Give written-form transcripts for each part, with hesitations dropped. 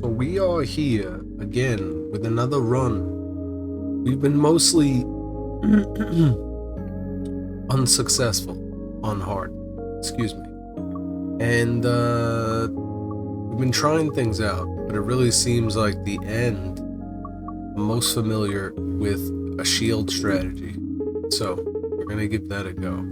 So we are here again with another run. We've been mostly unsuccessful on hard. Excuse me. And we've been trying things out, but it really seems like the end I'm most familiar with a shield strategy. So we're gonna give that a go.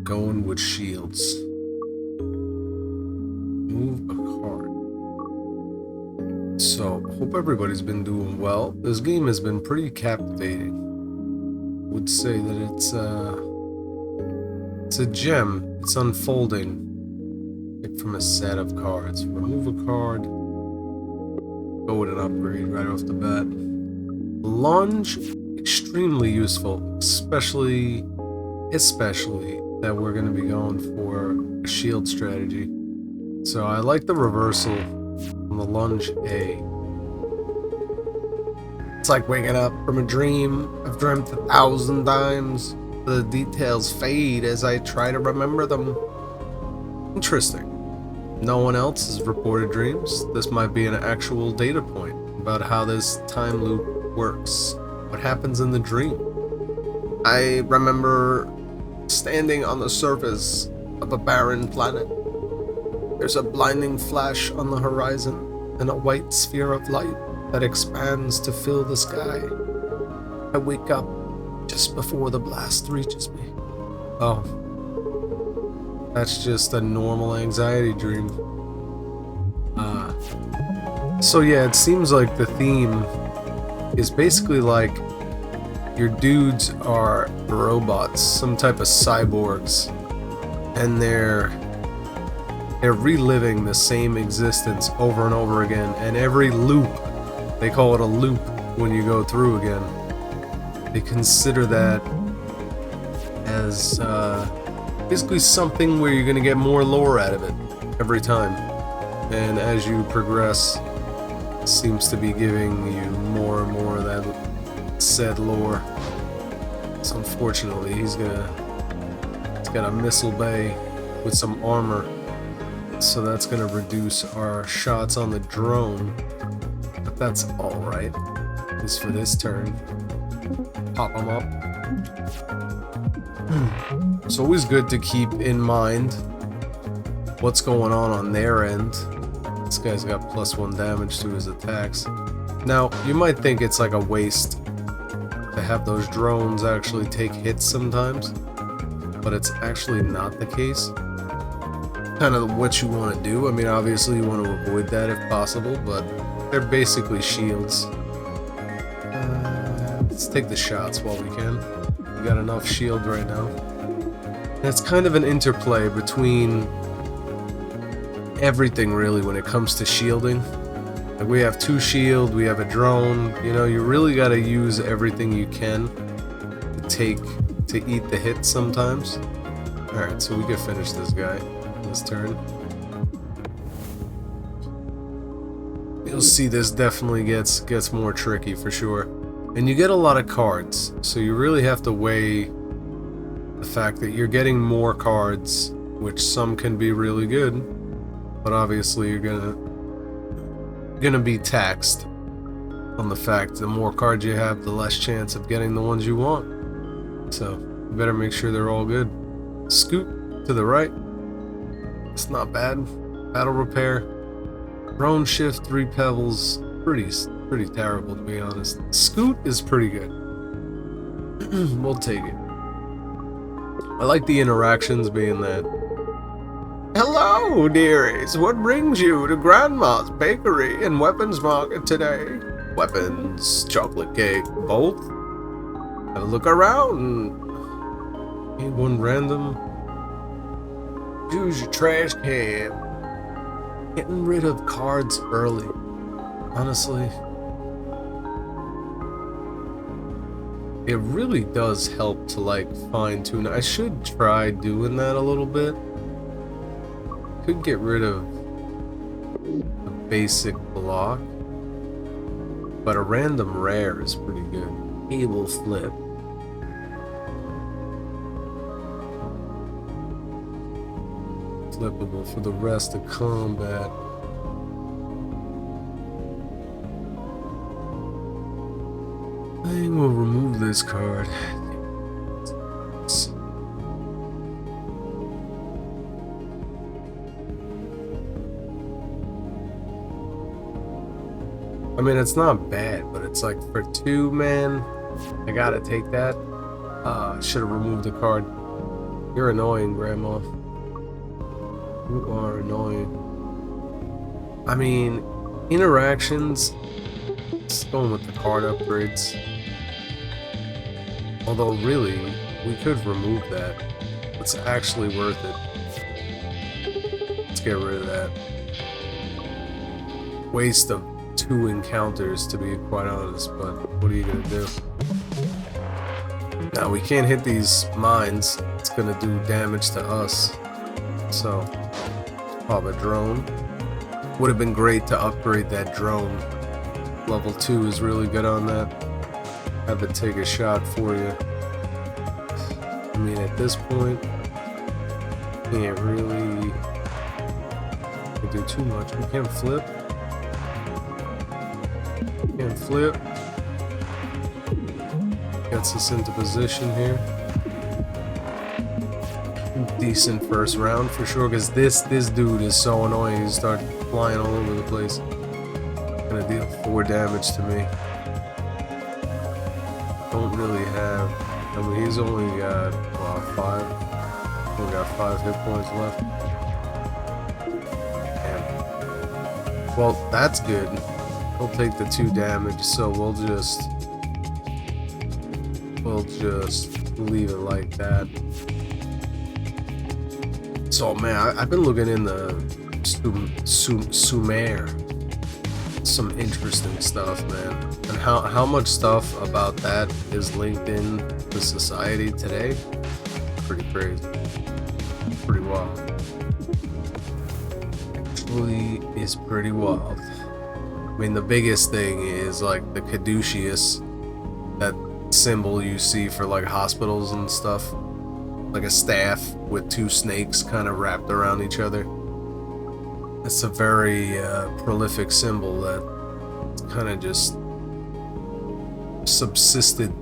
Going with shields. Move a card. So, hope everybody's been doing well. This game has been pretty captivating. Would say that it's a gem. It's unfolding. Pick from a set of cards. Remove a card. Go with an upgrade right off the bat. Lunge, extremely useful, especially that we're going to be going for a shield strategy. So I like the reversal on the lunge A. It's like waking up from a dream I've dreamt 1,000 times. The details fade as I try to remember them. Interesting. No one else has reported dreams. This might be an actual data point about how this time loop works. What happens in the dream? I remember standing on the surface of a barren planet. There's a blinding flash on the horizon and a white sphere of light that expands to fill the sky. I wake up just before the blast reaches me. Oh, that's just a normal anxiety dream. So yeah, it seems like the theme is basically like your dudes are robots, some type of cyborgs, and they're reliving the same existence over and over again, and every loop, they call it a loop when you go through again. They consider that as basically something where you're going to get more lore out of it every time. And as you progress, it seems to be giving you more and more of that said lore. So unfortunately, he's got a missile bay with some armor. So that's going to reduce our shots on the drone. But that's alright. At least for this turn. Pop them up. It's always good to keep in mind what's going on their end. This guy's got +1 damage to his attacks. Now, you might think it's like a waste to have those drones actually take hits sometimes, but it's actually not the case. Kind of what you want to do. I mean, obviously you want to avoid that if possible, but they're basically shields. Let's take the shots while we can. We got enough shield right now. And it's kind of an interplay between everything really when it comes to shielding. Like we have 2 shield, we have a drone. You know, you really got to use everything you can to eat the hits sometimes. All right, so we can finish this guy this turn. You'll see this definitely gets more tricky for sure. And you get a lot of cards, so you really have to weigh the fact that you're getting more cards, which some can be really good, but obviously you're gonna be taxed on the fact the more cards you have, the less chance of getting the ones you want. So you better make sure they're all good. Scoot to the right. It's not bad. Battle repair. Drone shift 3 pebbles. Pretty terrible to be honest. Scoot is pretty good. We'll take it. I like the interactions being that. Hello, dearies. What brings you to Grandma's Bakery and Weapons Market today? Weapons, chocolate cake, both? Have a look around. Need one random. Use your trash can. Getting rid of cards early. Honestly, it really does help to like fine tune. I should try doing that a little bit. Could get rid of a basic block, but a random rare is pretty good. Able flip. Flippable for the rest of combat. think we'll remove this card. I mean, it's not bad, but it's like for 2, man, I gotta take that. Should have removed the card. You're annoying, Grandma. You are annoying. I mean, interactions, just going with the card upgrades. Although, really, we could remove that. It's actually worth it. Let's get rid of that. Waste of 2 encounters, to be quite honest, but what are you gonna do? Now, we can't hit these mines. It's gonna do damage to us. So, pop a drone. Would have been great to upgrade that drone. Level 2 is really good on that. Have it take a shot for you. I mean, at this point, can't really do too much. We can't flip. Can't flip. Gets us into position here. Decent first round for sure, because this dude is so annoying. He starts flying all over the place. Gonna deal 4 damage to me. Don't really have. I mean, he's only got 5. Only got 5 hit points left. Damn. Well, that's good. We'll take the 2 damage, so we'll just leave it like that. So man, I've been looking in the Sumer, some interesting stuff, man, and how much stuff about that is linked in to society today. Pretty crazy, pretty wild. Actually, is pretty wild. I mean, the biggest thing is like the caduceus, that symbol you see for like hospitals and stuff, like a staff with 2 snakes kind of wrapped around each other. It's a very prolific symbol that kind of just subsisted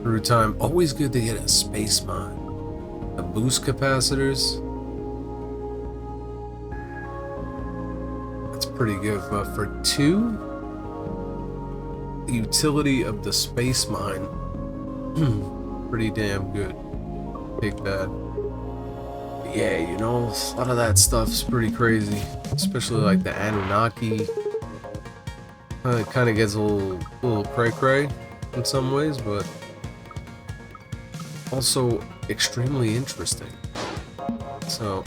through time. Always good to get a space mine. The boost capacitors, that's pretty good, but for 2, the utility of the space mine, pretty damn good. Take that. Yeah, you know, a lot of that stuff's pretty crazy, especially like the Anunnaki. It kind of gets a little cray-cray in some ways, but also extremely interesting. So,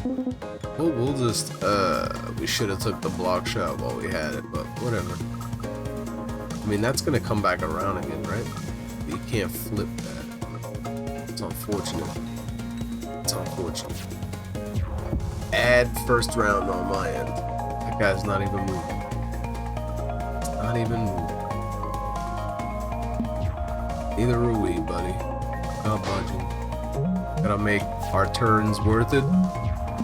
we'll just, we should have took the block shot while we had it, but whatever. I mean, that's gonna come back around again, right? You can't flip that. It's unfortunate. It's unfortunate. Add first round on my end. That guy's not even moving. It's not even moving. Neither are we, buddy. Not budging. Gotta make our turns worth it.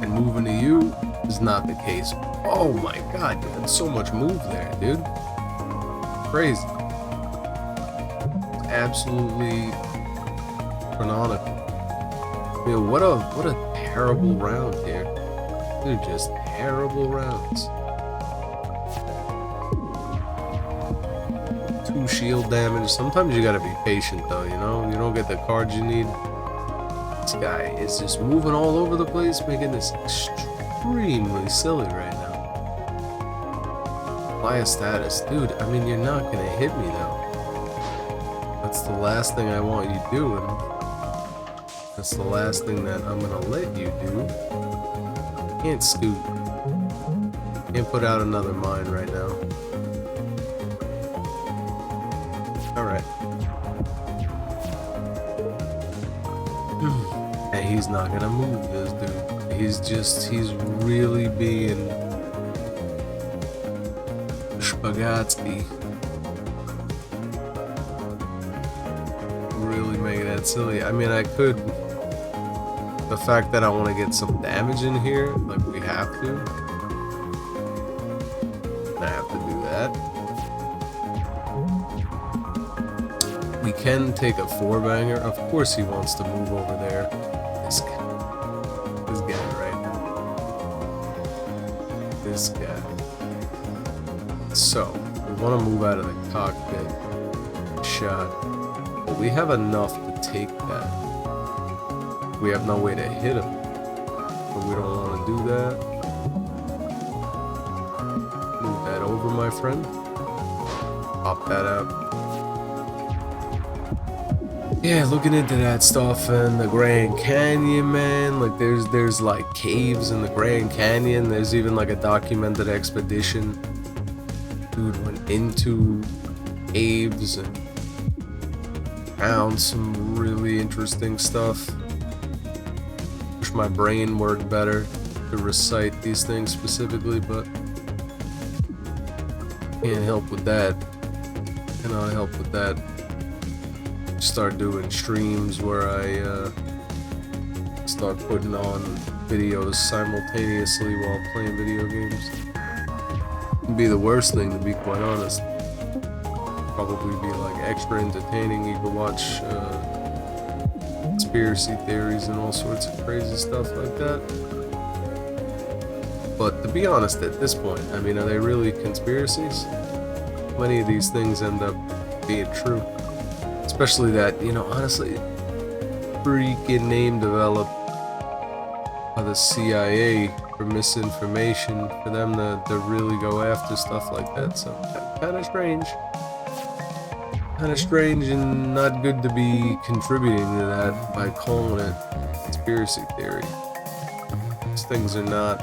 And moving to you is not the case. Oh my god, you had so much move there, dude. Crazy. Absolutely canonical. I mean, what a terrible round here. Dude, just terrible rounds. 2 shield damage. Sometimes you gotta be patient though, you know? You don't get the cards you need. This guy is just moving all over the place, making this extremely silly right now. Apply a status. Dude, I mean, you're not gonna hit me though. That's the last thing I want you doing. That's the last thing that I'm gonna let you do. Can't scoot. Can't put out another mine right now. Alright. And he's not gonna move this dude. He's really being Spagatsky. Really making that silly. I mean, I could. The fact that I want to get some damage in here, like we have to. I have to do that. We can take a 4-banger. Of course he wants to move over there. This guy right now. This guy. So, we want to move out of the cockpit. Shot. But we have enough to take that. We have no way to hit him. But we don't want to do that. Move that over, my friend. Pop that out. Yeah, looking into that stuff and the Grand Canyon, man. Like, there's like caves in the Grand Canyon. There's even like a documented expedition. Dude went into caves and found some really interesting stuff. Wish my brain worked better to recite these things specifically, but can't help with that. Cannot help with that. Start doing streams where I start putting on videos simultaneously while playing video games. It'd be the worst thing, to be quite honest. Probably be like extra entertaining. You could watch conspiracy theories and all sorts of crazy stuff like that. But to be honest, at this point, I mean, are they really conspiracies? Many of these things end up being true. Especially that, you know, honestly, freaking name developed by the CIA for misinformation, for them to really go after stuff like that. So, kind of strange. Kind of strange and not good to be contributing to that by calling it conspiracy theory. These things are not.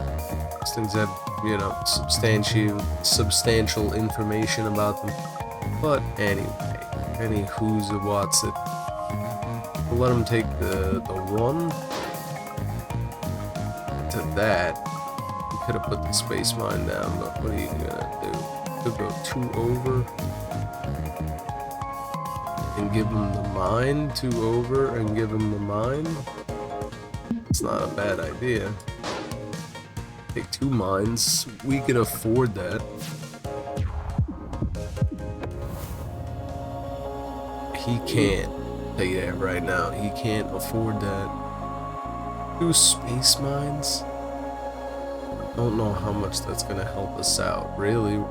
These things have, you know, substantial information about them. But anyway. Any who's or what's it. We'll let them take the 1 to that. You could have put the space mine down, but what are you gonna do? Could go 2 over and give them the mine. 2 over and give them the mine. It's not a bad idea. Take 2 mines. We could afford that. He can't. Tell you that right now. He can't afford that. 2 space mines? Don't know how much that's gonna help us out. Really,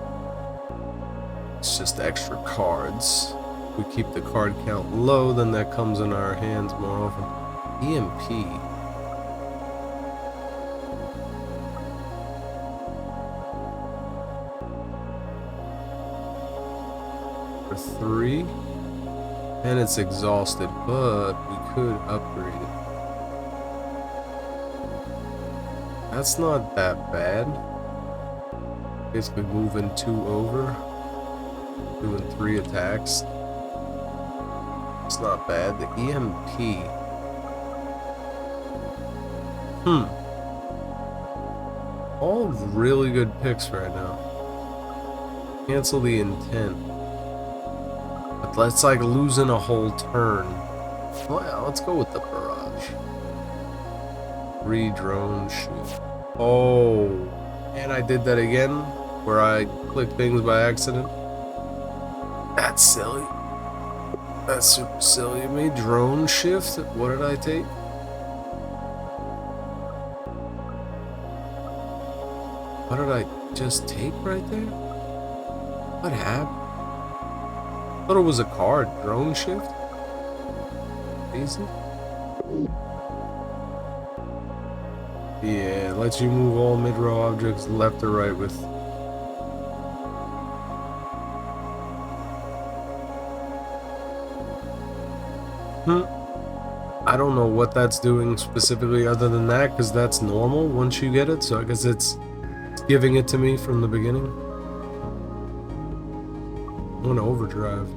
it's just extra cards. If we keep the card count low, then that comes in our hands more often. EMP. For 3. And it's exhausted, but we could upgrade it. That's not that bad. Basically moving 2 over, doing 3 attacks. It's not bad. The EMP. All really good picks right now. Cancel the intent. That's like losing a whole turn. Well, let's go with the barrage. Re-drone shoot. Oh, and I did that again, where I clicked things by accident. That's silly. That's super silly of me. Drone shift. What did I take? What did I just take right there? What happened? I thought it was a card. Drone shift? Easy? Yeah, it lets you move all mid-row objects left or right with... I don't know what that's doing specifically other than that, because that's normal once you get it, so I guess it's giving it to me from the beginning. I'm gonna overdrive.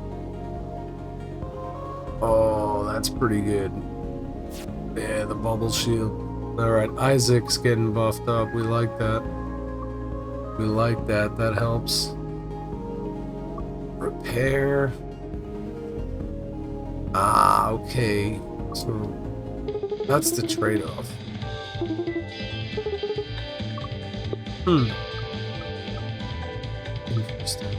Oh, that's pretty good. Yeah, the bubble shield. Alright, Isaac's getting buffed up. We like that. We like that. That helps. Repair. Ah, okay. So, that's the trade-off. Interesting.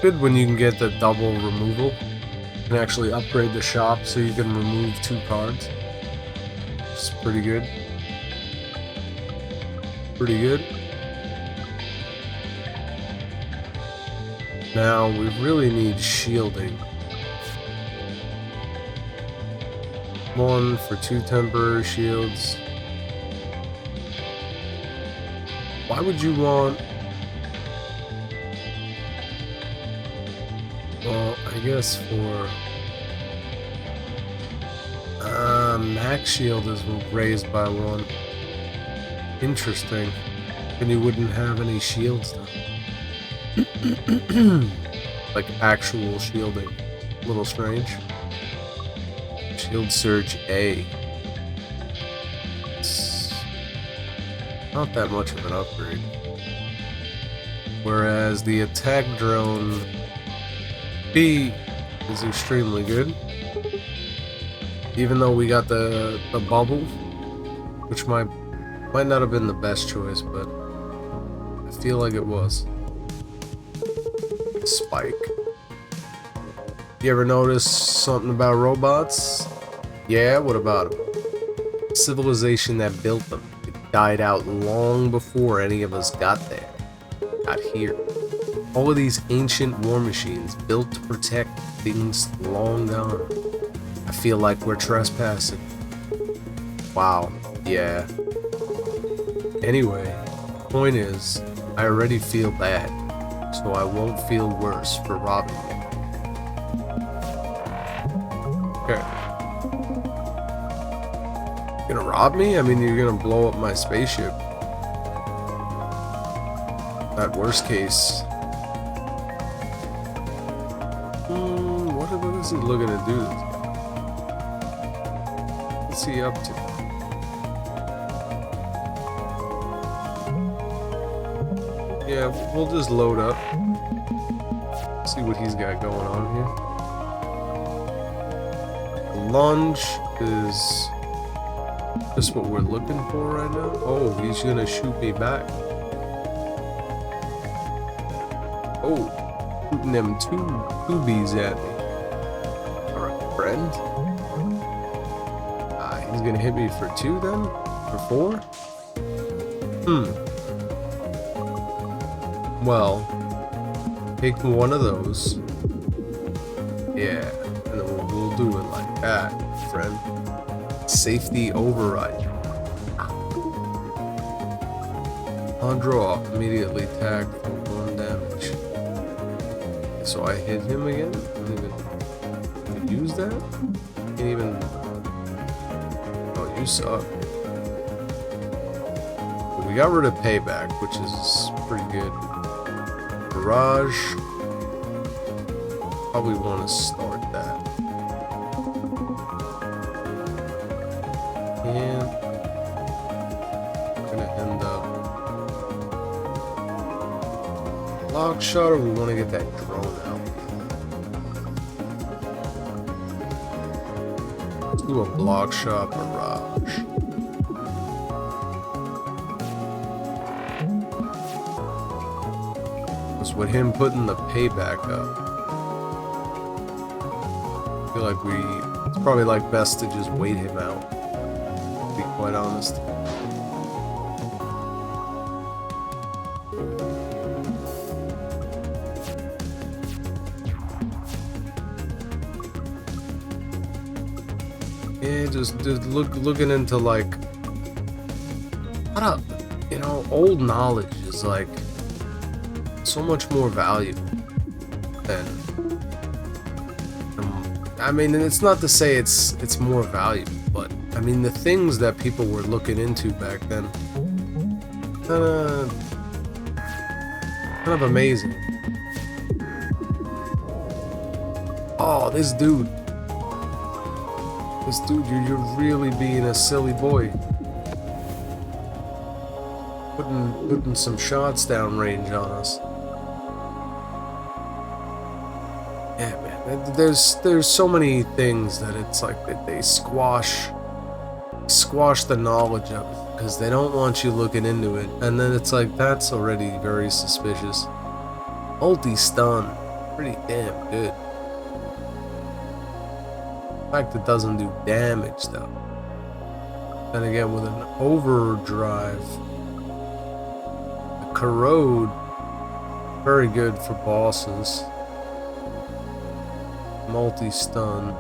Good when you can get the double removal. You can actually upgrade the shop so you can remove 2 cards. It's pretty good. Pretty good. Now we really need shielding. 1 for 2 temporary shields. Why would you want... Well, I guess for... max shield is raised by 1. Interesting. And you wouldn't have any shields then. Like actual shielding. A little strange. Shield Surge A. It's not that much of an upgrade. Whereas the attack drone B is extremely good. Even though we got the bubble, which might not have been the best choice, but I feel like it was. Spike. You ever notice something about robots? Yeah, what about them? Civilization that built them. It died out long before any of us got there. Got here. All of these ancient war machines built to protect things long gone. I feel like we're trespassing. Wow, yeah. Anyway, point is, I already feel bad, so I won't feel worse for robbing you. Okay. You gonna rob me? I mean, you're gonna blow up my spaceship. That worst case. What is he looking to do? What's he up to? Yeah, we'll just load up. See what he's got going on here. The lunge is just what we're looking for right now. Oh, he's gonna shoot me back. Oh, shooting them two bees at me. Alright, friend. He's gonna hit me for 2 then? For 4? Well, take one of those. Yeah, and then we'll do it like that, friend. Safety override. On draw, immediately attack for 1 damage. So I hit him again? Didn't even use that? Can't even... Oh, you suck. But we got rid of payback, which is pretty good. Barrage. Probably want to start that. And we're gonna end up lock shot, or we want to get that drone out. Let's do a block shot barrage. With him putting the payback up, I feel like it's probably like best to just wait him out, to be quite honest. Yeah, just looking into like, what up, you know, old knowledge is like so much more valuable than I mean, and it's not to say it's more valuable, but I mean the things that people were looking into back then, kind of amazing. Oh, this dude, you're really being a silly boy. Putting some shots down range on us. Yeah, man. There's so many things that it's like that they squash the knowledge of it because they don't want you looking into it, and then it's like that's already very suspicious. Ulti stun. pretty damn good. In fact, it doesn't do damage though. Then again, with an overdrive, a corrode, very good for bosses. Multi-stun.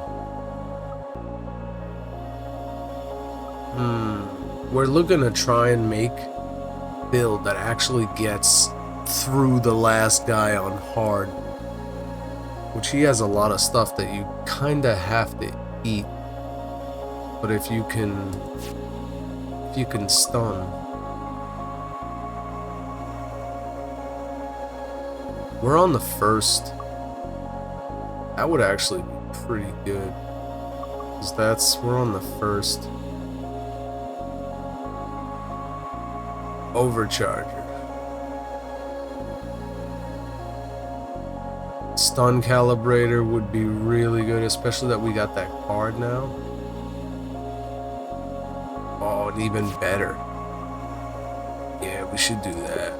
We're looking to try and make a build that actually gets through the last guy on hard. Which he has a lot of stuff that you kinda have to eat. But if you can stun. We're on the first. That would actually be pretty good. Because we're on the first overcharger. Stun calibrator would be really good, especially that we got that card now. Oh, and even better. Yeah, we should do that.